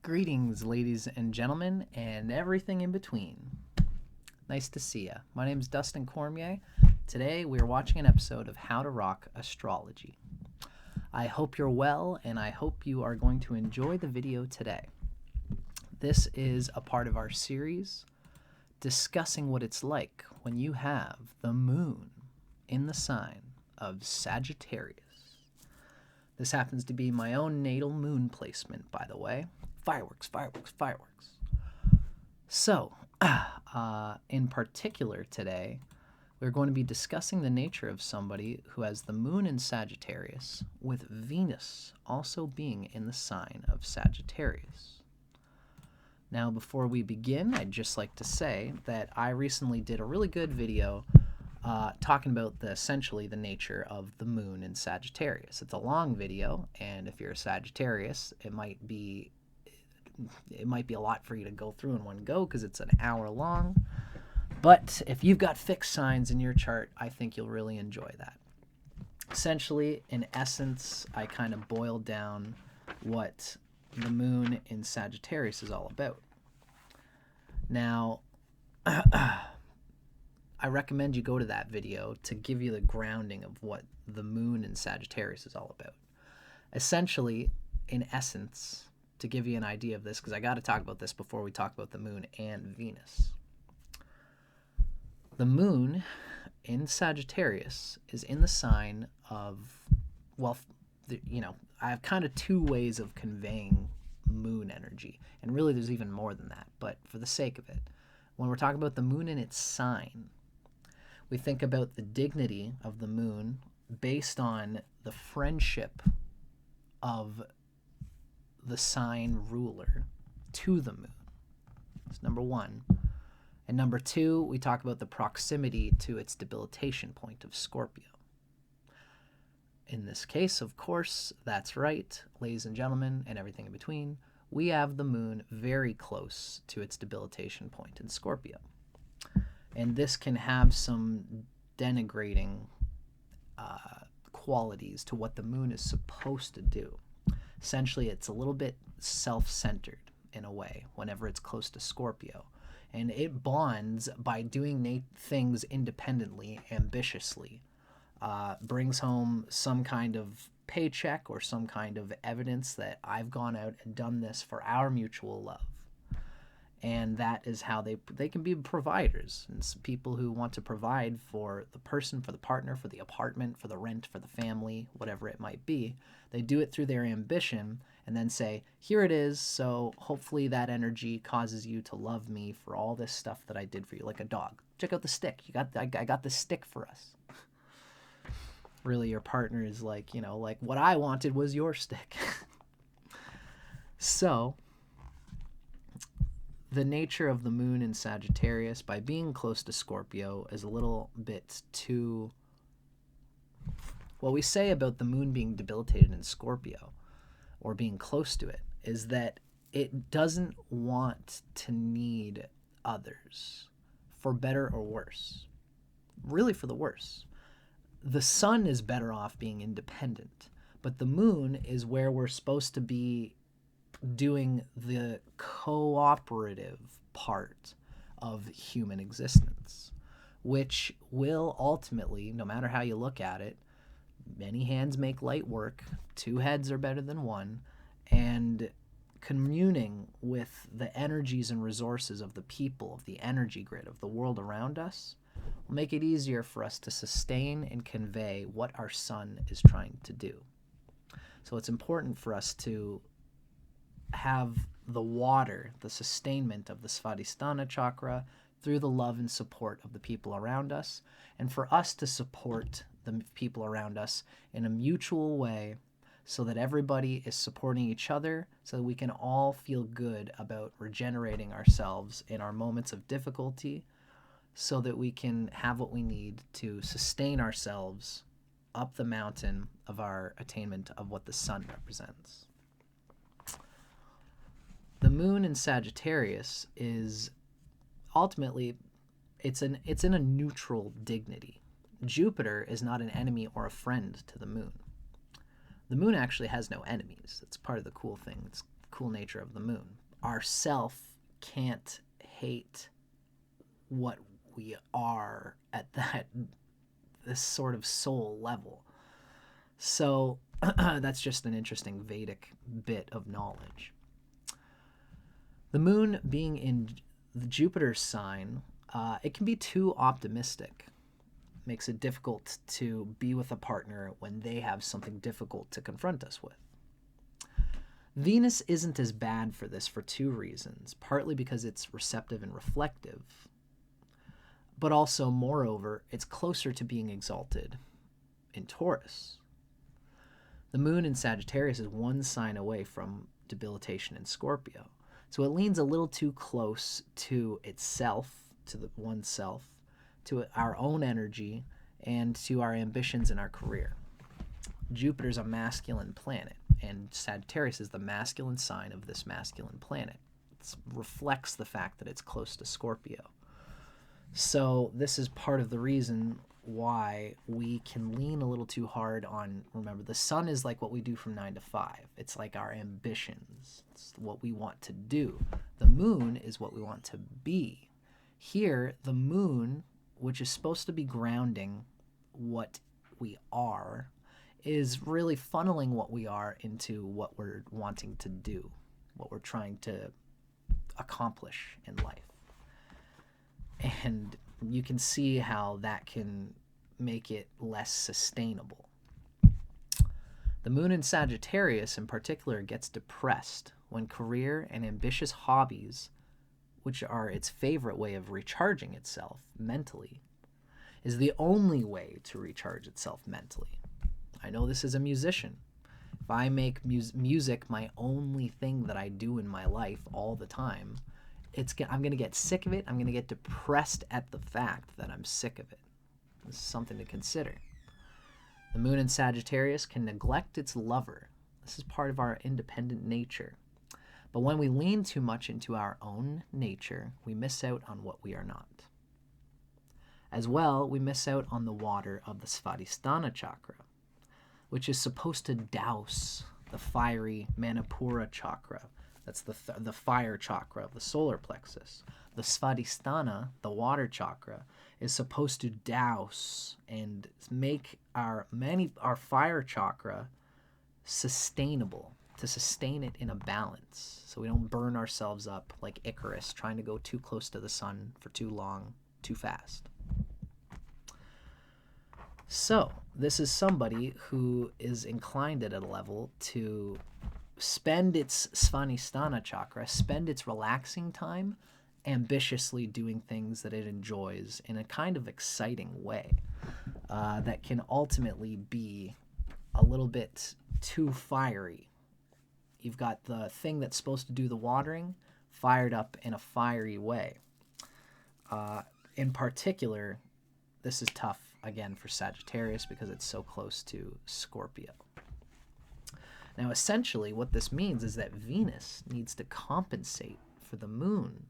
Greetings, ladies and gentlemen, and everything in between. Nice to see ya. My name is Dustin Cormier. Today we are watching an episode of How to Rock Astrology. I hope you're well, and I hope you are going to enjoy the video today. This is a part of our series discussing what it's like when you have the moon in the sign of Sagittarius. This happens to be my own natal moon placement, by the way. Fireworks, fireworks, fireworks. So, in particular today, we're going to be discussing the nature of somebody who has the moon in Sagittarius, with Venus also being in the sign of Sagittarius. Now, before we begin, I'd just like to say that I recently did a really good video talking about essentially the nature of the moon in Sagittarius. It's a long video, and if you're a Sagittarius, it might be a lot for you to go through in one go because it's an hour long. But if you've got fixed signs in your chart, I think you'll really enjoy that. Essentially, in essence, I kind of boiled down what the moon in Sagittarius is all about. Now, I recommend you go to that video to give you the grounding of what the moon in Sagittarius is all about. Essentially, in essence, to give you an idea of this, because I got to talk about this before we talk about the moon and Venus. The moon in Sagittarius is in the sign of, I have kind of two ways of conveying moon energy, and really there's even more than that, but for the sake of it, when we're talking about the moon in its sign, we think about the dignity of the moon based on the friendship of the sign ruler to the moon. That's number one. And number two, we talk about the proximity to its debilitation point of Scorpio. In this case, of course, that's right, ladies and gentlemen, and everything in between, we have the moon very close to its debilitation point in Scorpio. And this can have some denigrating qualities to what the moon is supposed to do. Essentially, it's a little bit self-centered in a way whenever it's close to Scorpio. And it bonds by doing things independently, ambitiously, brings home some kind of paycheck or some kind of evidence that I've gone out and done this for our mutual love. And that is how they can be providers. And people who want to provide for the person, for the partner, for the apartment, for the rent, for the family, whatever it might be. They do it through their ambition and then say, here it is, so hopefully that energy causes you to love me for all this stuff that I did for you, like a dog. Check out the stick. I got the stick for us. Really, your partner is like, like what I wanted was your stick. So, the nature of the moon in Sagittarius, by being close to Scorpio, is a little bit too... What we say about the moon being debilitated in Scorpio, or being close to it, is that it doesn't want to need others, for better or worse. Really for the worse. The sun is better off being independent, but the moon is where we're supposed to be doing the cooperative part of human existence, which will ultimately, no matter how you look at it, many hands make light work, two heads are better than one, and communing with the energies and resources of the people, of the energy grid, of the world around us, will make it easier for us to sustain and convey what our sun is trying to do. So it's important for us to have the water, the sustainment of the Svadhisthana chakra through the love and support of the people around us, and for us to support the people around us in a mutual way so that everybody is supporting each other, so that we can all feel good about regenerating ourselves in our moments of difficulty, so that we can have what we need to sustain ourselves up the mountain of our attainment of what the sun represents. The moon in Sagittarius is ultimately, it's in a neutral dignity. Jupiter is not an enemy or a friend to the moon. The moon actually has no enemies. That's part of the cool thing. It's cool nature of the moon. Our self can't hate what we are at this sort of soul level. So that's just an interesting Vedic bit of knowledge. The moon being in the Jupiter's sign, it can be too optimistic. Makes it difficult to be with a partner when they have something difficult to confront us with. Venus isn't as bad for this for two reasons, partly because it's receptive and reflective, but also, moreover, it's closer to being exalted in Taurus. The moon in Sagittarius is one sign away from debilitation in Scorpio, so it leans a little too close to itself, to the oneself, to our own energy, and to our ambitions in our career. Jupiter's a masculine planet, and Sagittarius is the masculine sign of this masculine planet. It reflects the fact that it's close to Scorpio. So this is part of the reason why we can lean a little too hard on, remember, the sun is like what we do from 9 to 5. It's like our ambitions. It's what we want to do. The moon is what we want to be. Here, the moon, which is supposed to be grounding what we are, is really funneling what we are into what we're wanting to do, what we're trying to accomplish in life. And you can see how that can make it less sustainable. The moon in Sagittarius in particular gets depressed when career and ambitious hobbies, which are its favorite way of recharging itself mentally, is the only way to recharge itself mentally. I know this as a musician. If I make music my only thing that I do in my life all the time, I'm going to get sick of it. I'm going to get depressed at the fact that I'm sick of it. This is something to consider. The moon in Sagittarius can neglect its lover. This is part of our independent nature. But when we lean too much into our own nature, we miss out on what we are not. As well, we miss out on the water of the Svadhisthana chakra, which is supposed to douse the fiery Manipura chakra. That's the fire chakra of the solar plexus. The Svadhisthana, the water chakra, is supposed to douse and make our fire chakra sustainable, to sustain it in a balance, so we don't burn ourselves up like Icarus, trying to go too close to the sun for too long, too fast. So this is somebody who is inclined at a level to spend its Svadhisthana chakra, spend its relaxing time ambitiously doing things that it enjoys in a kind of exciting way that can ultimately be a little bit too fiery. You've got the thing that's supposed to do the watering fired up in a fiery way. In particular, this is tough, again, for Sagittarius because it's so close to Scorpio. Now, essentially, what this means is that Venus needs to compensate for the moon,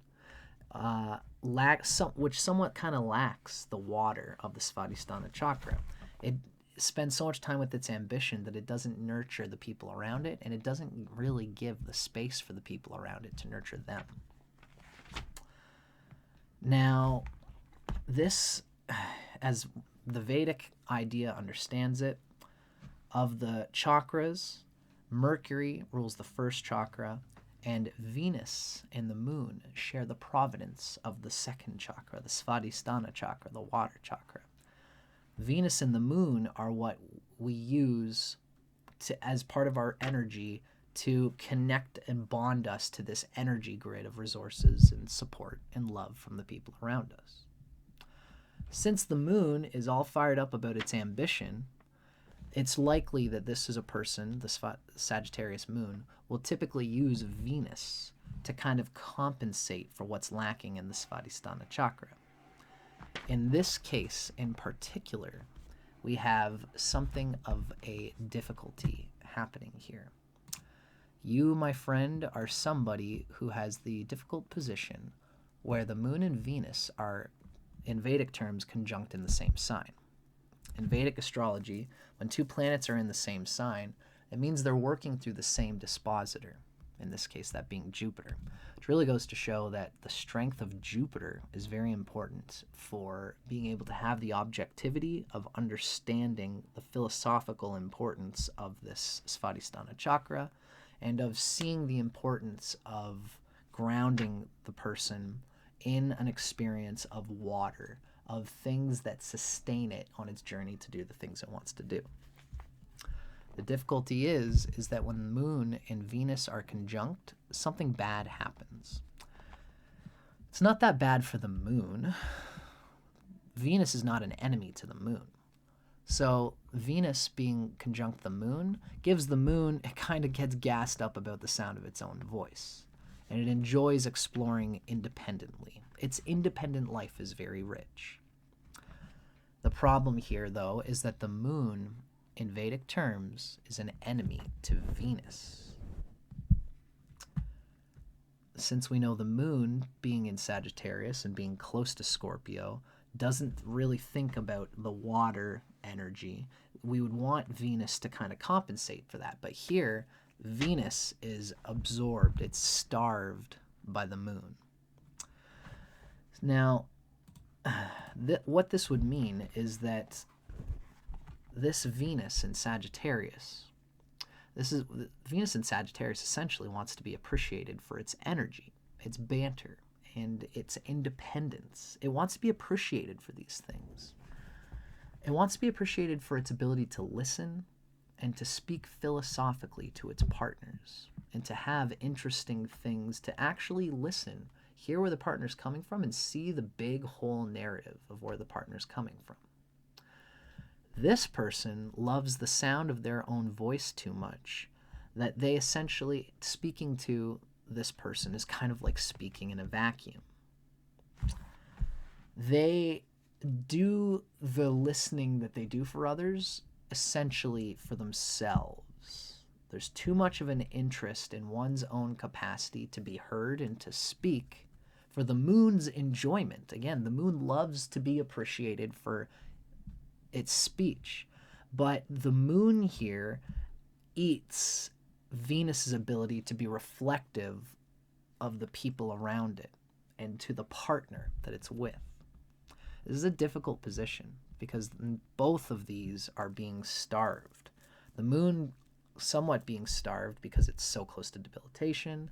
which somewhat kind of lacks the water of the Svadhisthana chakra. It spends so much time with its ambition that it doesn't nurture the people around it, and it doesn't really give the space for the people around it to nurture them. Now, this, as the Vedic idea understands it, of the chakras, Mercury rules the first chakra, and Venus and the moon share the providence of the second chakra, the Svadhisthana chakra, the water chakra. Venus and the moon are what we use as part of our energy to connect and bond us to this energy grid of resources and support and love from the people around us. Since the moon is all fired up about its ambition, it's likely that this is a person, the Sagittarius moon, will typically use Venus to kind of compensate for what's lacking in the Svadhisthana chakra. In this case in particular, we have something of a difficulty happening here. You, my friend, are somebody who has the difficult position where the moon and Venus are, in Vedic terms, conjunct in the same sign. In Vedic astrology, when two planets are in the same sign, it means they're working through the same dispositor. in this case that being Jupiter, which really goes to show that the strength of Jupiter is very important for being able to have the objectivity of understanding the philosophical importance of this Svadhisthana chakra and of seeing the importance of grounding the person in an experience of water, of things that sustain it on its journey to do the things it wants to do. The difficulty is that when the moon and Venus are conjunct, something bad happens. It's not that bad for the moon. Venus is not an enemy to the moon. So Venus being conjunct the moon gives the moon, it kind of gets gassed up about the sound of its own voice. And it enjoys exploring independently. Its independent life is very rich. The problem here, though, is that the moon, in Vedic terms, is an enemy to Venus. Since we know the moon, being in Sagittarius and being close to Scorpio, doesn't really think about the water energy, we would want Venus to kind of compensate for that. But here, Venus is absorbed, it's starved by the moon. Now, what this would mean is that this Venus in Sagittarius, Venus in Sagittarius essentially wants to be appreciated for its energy, its banter, and its independence. It wants to be appreciated for these things. It wants to be appreciated for its ability to listen and to speak philosophically to its partners, and to have interesting things, to actually listen, hear where the partner's coming from, and see the big whole narrative of where the partner's coming from. This person loves the sound of their own voice too much, that they essentially, speaking to this person is kind of like speaking in a vacuum. They do the listening that they do for others essentially for themselves. There's too much of an interest in one's own capacity to be heard and to speak for the moon's enjoyment. Again, the moon loves to be appreciated for its speech, but the moon here eats Venus's ability to be reflective of the people around it and to the partner that it's with. This is a difficult position because both of these are being starved. The moon somewhat being starved because it's so close to debilitation,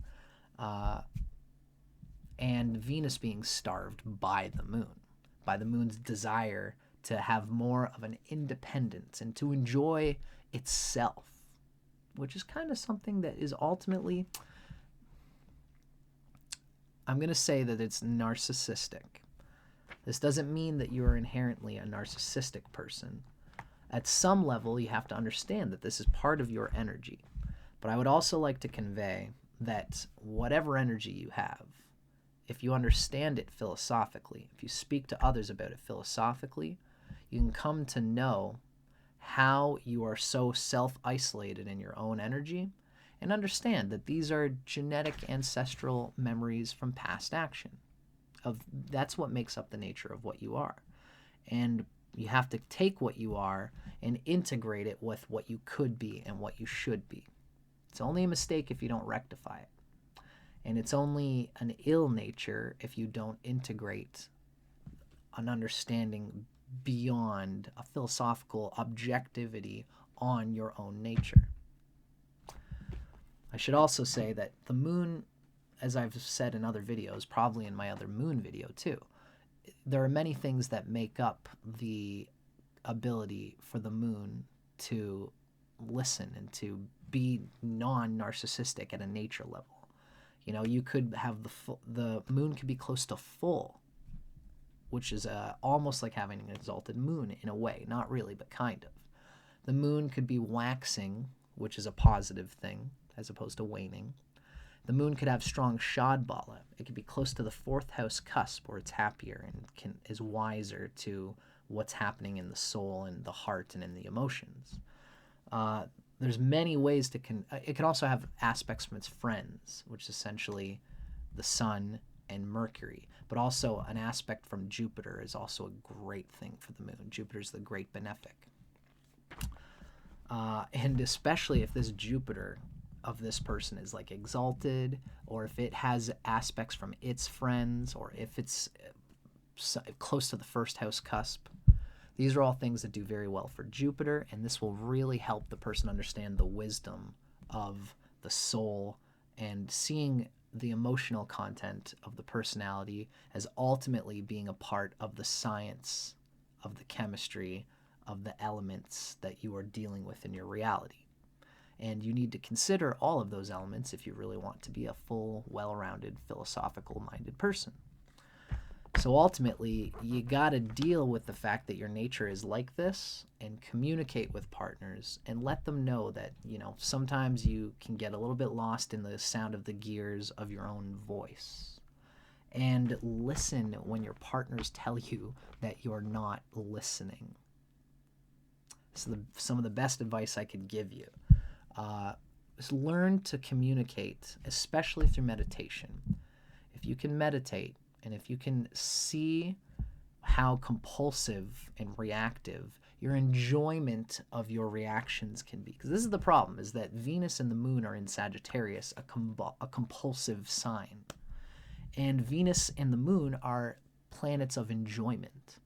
and Venus being starved by the moon's desire to have more of an independence and to enjoy itself, which is kind of something that is ultimately, I'm going to say that it's narcissistic. This doesn't mean that you are inherently a narcissistic person. At some level, you have to understand that this is part of your energy. But I would also like to convey that whatever energy you have, if you understand it philosophically, if you speak to others about it philosophically, you can come to know how you are so self-isolated in your own energy and understand that these are genetic ancestral memories from past action. That's what makes up the nature of what you are. And you have to take what you are and integrate it with what you could be and what you should be. It's only a mistake if you don't rectify it. And it's only an ill nature if you don't integrate an understanding beyond a philosophical objectivity on your own nature. I should also say that the moon, as I've said in other videos, probably in my other moon video too, there are many things that make up the ability for the moon to listen and to be non-narcissistic at a nature level. You know, you could have the moon could be close to full, which is almost like having an exalted moon in a way. Not really, but kind of. The moon could be waxing, which is a positive thing, as opposed to waning. The moon could have strong shadbala. It could be close to the fourth house cusp, where it's happier and is wiser to what's happening in the soul and the heart and in the emotions. There's many ways to... it can also have aspects from its friends, which is essentially the sun and Mercury. But also an aspect from Jupiter is also a great thing for the moon. Jupiter's the great benefic. And especially if this Jupiter of this person is like exalted, or if it has aspects from its friends, or if it's close to the first house cusp. These are all things that do very well for Jupiter, and this will really help the person understand the wisdom of the soul and seeing the emotional content of the personality as ultimately being a part of the science, of the chemistry, of the elements that you are dealing with in your reality. And you need to consider all of those elements if you really want to be a full, well-rounded, philosophical-minded person. So ultimately, you got to deal with the fact that your nature is like this and communicate with partners and let them know that, sometimes you can get a little bit lost in the sound of the gears of your own voice. And listen when your partners tell you that you're not listening. So some of the best advice I could give you is learn to communicate, especially through meditation. If you can meditate, and if you can see how compulsive and reactive your enjoyment of your reactions can be, because this is the problem, is that Venus and the Moon are in Sagittarius, a compulsive sign. And Venus and the Moon are planets of enjoyment.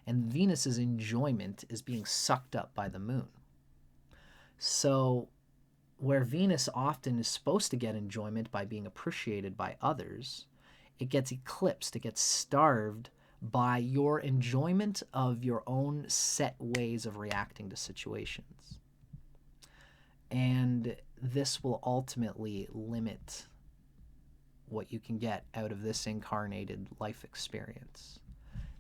And Venus's enjoyment is being sucked up by the Moon. So where Venus often is supposed to get enjoyment by being appreciated by others, it gets eclipsed, it gets starved by your enjoyment of your own set ways of reacting to situations. And this will ultimately limit what you can get out of this incarnated life experience.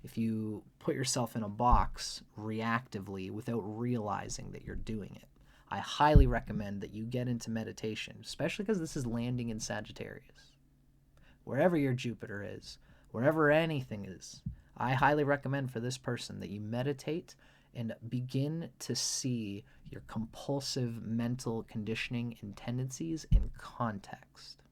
If you put yourself in a box reactively without realizing that you're doing it, I highly recommend that you get into meditation, especially because this is landing in Sagittarius. Wherever your Jupiter is, wherever anything is, I highly recommend for this person that you meditate and begin to see your compulsive mental conditioning and tendencies in context.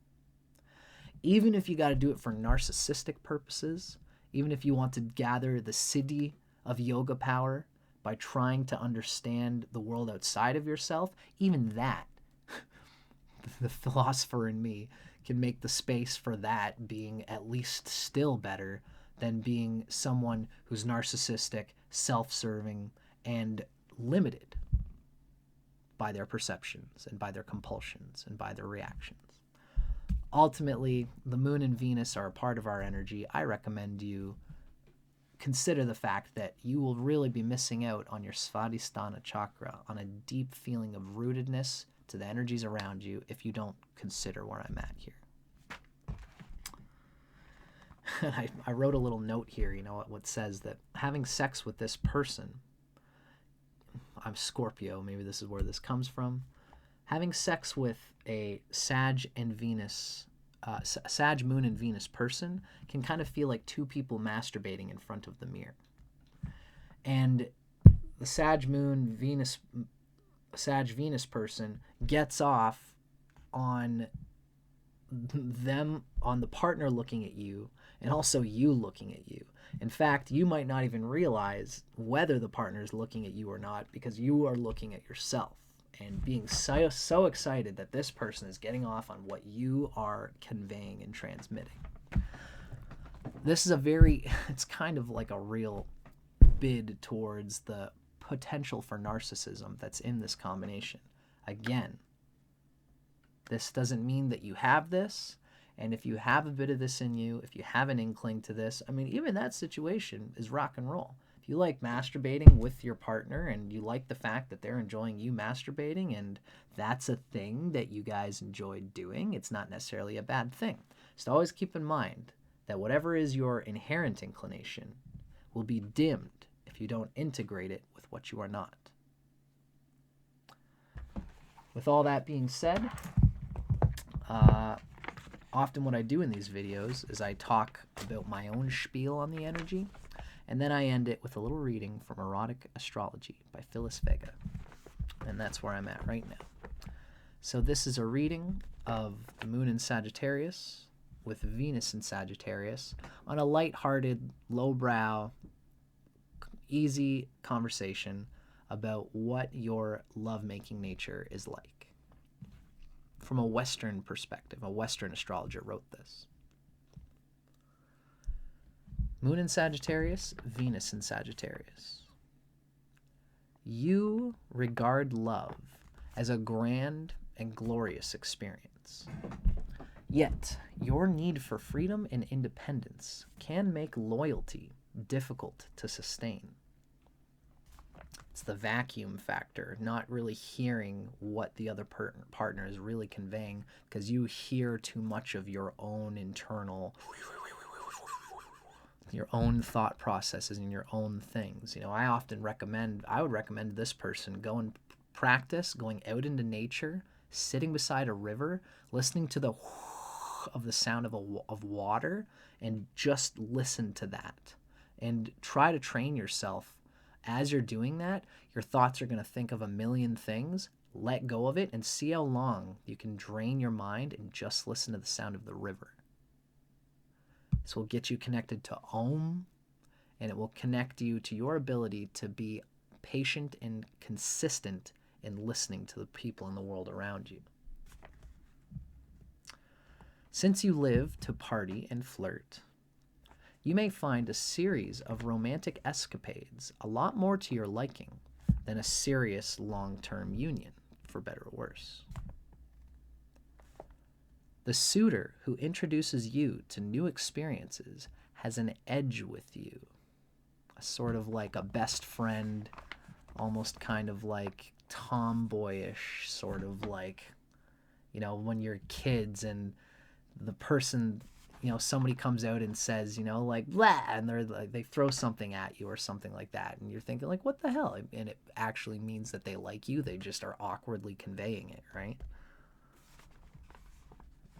Even if you got to do it for narcissistic purposes, even if you want to gather the siddhi of yoga power by trying to understand the world outside of yourself, even that, the philosopher in me can make the space for that being at least still better than being someone who's narcissistic, self-serving, and limited by their perceptions and by their compulsions and by their reactions. Ultimately, the Moon and Venus are a part of our energy. I recommend you consider the fact that you will really be missing out on your Svadhisthana chakra, on a deep feeling of rootedness to the energies around you if you don't consider where I'm at here. I wrote a little note here, what says that having sex with this person, I'm Scorpio, maybe this is where this comes from, having sex with a Sag and Venus, Sag, Moon, and Venus person can kind of feel like two people masturbating in front of the mirror. And the Sag, Moon, Venus, Sag, Venus person gets off on them, on the partner looking at you, and also you looking at you. In fact, you might not even realize whether the partner is looking at you or not because you are looking at yourself and being so excited that this person is getting off on what you are conveying and transmitting. This is it's kind of like a real bid towards the potential for narcissism that's in this combination. Again, this doesn't mean that you have this, and if you have a bit of this in you, if you have an inkling to this, even that situation is rock and roll. If you like masturbating with your partner and you like the fact that they're enjoying you masturbating and that's a thing that you guys enjoy doing, it's not necessarily a bad thing. Just always keep in mind that whatever is your inherent inclination will be dimmed if you don't integrate it with what you are not. With all that being said, often what I do in these videos is I talk about my own spiel on the energy, and then I end it with a little reading from Erotic Astrology by Phyllis Vega. And that's where I'm at right now. So this is a reading of the Moon in Sagittarius with Venus in Sagittarius on a lighthearted, lowbrow, easy conversation about what your lovemaking nature is like. from a Western perspective. A Western astrologer wrote this. Moon in Sagittarius, Venus in Sagittarius. You regard love as a grand and glorious experience. Yet, your need for freedom and independence can make loyalty difficult to sustain. It's the vacuum factor, not really hearing what the other partner is really conveying, because you hear too much of your own internal, your own thought processes and your own things. You know, I would recommend this person go and practice going out into nature, sitting beside a river, listening to the of the sound of water, and just listen to that. And try to train yourself. As you're doing that, your thoughts are going to think of a million things. Let go of it and see how long you can drain your mind and just listen to the sound of the river. This will get you connected to Om, and it will connect you to your ability to be patient and consistent in listening to the people in the world around you. Since you live to party and flirt, you may find a series of romantic escapades a lot more to your liking than a serious long-term union, for better or worse. The suitor who introduces you to new experiences has an edge with you, a sort of like a best friend, almost kind of like tomboyish, sort of like, you know, when you're kids and the person, you know, somebody comes out and says, you know, like, blah, and they're like, they throw something at you or something like that, and you're thinking like, what the hell? And it actually means that they like you. They just are awkwardly conveying it, right?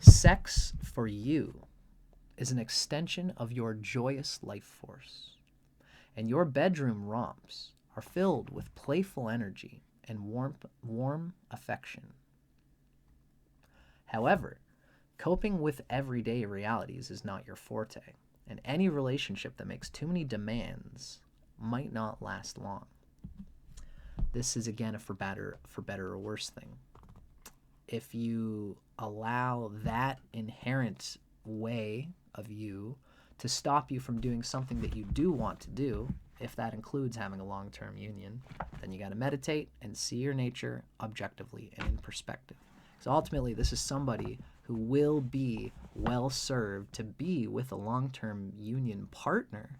Sex for you is an extension of your joyous life force, and your bedroom romps are filled with playful energy and warm affection. However, coping with everyday realities is not your forte, and any relationship that makes too many demands might not last long. This is again a for better or worse thing. If you allow that inherent way of you to stop you from doing something that you do want to do, if that includes having a long-term union, then you got to meditate and see your nature objectively and in perspective. So ultimately, this is somebody who will be well served to be with a long-term union partner,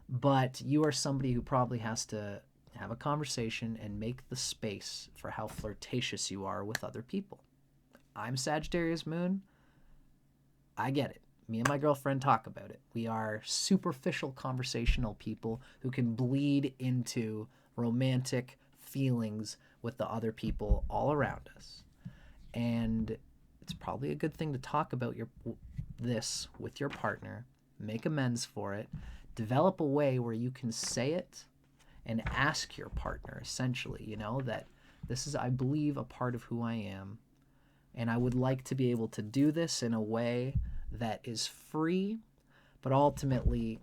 but you are somebody who probably has to have a conversation and make the space for how flirtatious you are with other people. I'm Sagittarius Moon. I get it. Me and my girlfriend talk about it. We are superficial conversational people who can bleed into romantic feelings with the other people all around us. And it's probably a good thing to talk about this with your partner, make amends for it, develop a way where you can say it and ask your partner, essentially, you know, that this is, I believe, a part of who I am, and I would like to be able to do this in a way that is free, but ultimately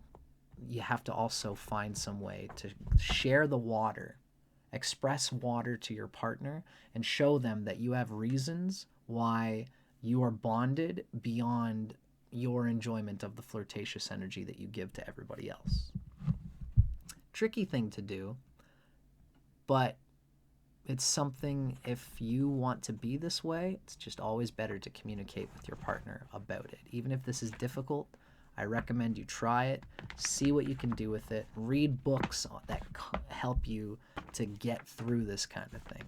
you have to also find some way to share the water, express water to your partner, and show them that you have reasons why you are bonded beyond your enjoyment of the flirtatious energy that you give to everybody else. Tricky thing to do, but it's something, if you want to be this way, it's just always better to communicate with your partner about it. Even if this is difficult, I recommend you try it, see what you can do with it, read books that help you to get through this kind of thing.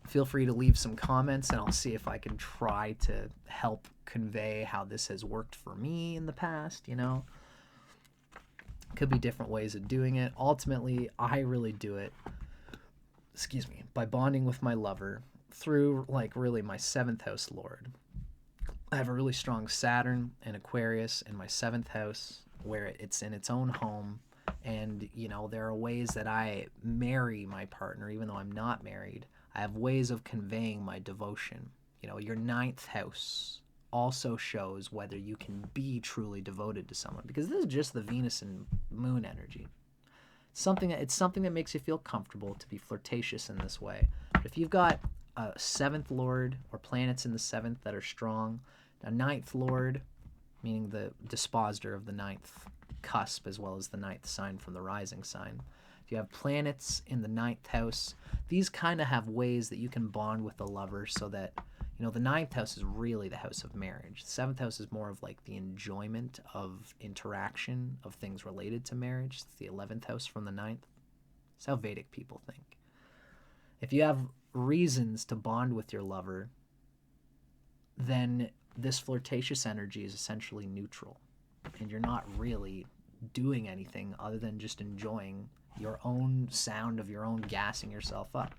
Feel free to leave some comments, and I'll see if I can try to help convey how this has worked for me in the past, you know. Could be different ways of doing it. Ultimately, I really do it, by bonding with my lover through, like, really my 7th house lord. I have a really strong Saturn and Aquarius in my 7th house, where it's in its own home. And, you know, there are ways that I marry my partner, even though I'm not married. I have ways of conveying my devotion. You know, your 9th house also shows whether you can be truly devoted to someone, because this is just the Venus and Moon energy. It's something that makes you feel comfortable to be flirtatious in this way. But if you've got a 7th lord or planets in the 7th that are strong, a 9th lord, meaning the dispositor of the 9th cusp as well as the 9th sign from the rising sign. If you have planets in the 9th house, these kind of have ways that you can bond with the lover so that, you know, the 9th house is really the house of marriage. The 7th house is more of like the enjoyment of interaction of things related to marriage. It's the 11th house from the 9th. It's how Vedic people think. If you have reasons to bond with your lover, then this flirtatious energy is essentially neutral, and you're not really doing anything other than just enjoying your own sound of your own gassing yourself up.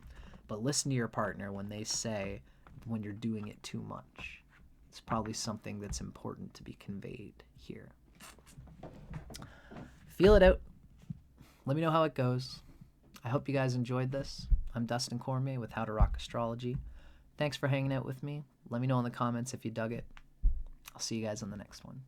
But listen to your partner when they say when you're doing it too much. It's probably something that's important to be conveyed here. Feel it out. Let me know how it goes. I hope you guys enjoyed this. I'm Dustin Cormier with How to Rock Astrology. Thanks for hanging out with me. Let me know in the comments if you dug it. I'll see you guys on the next one.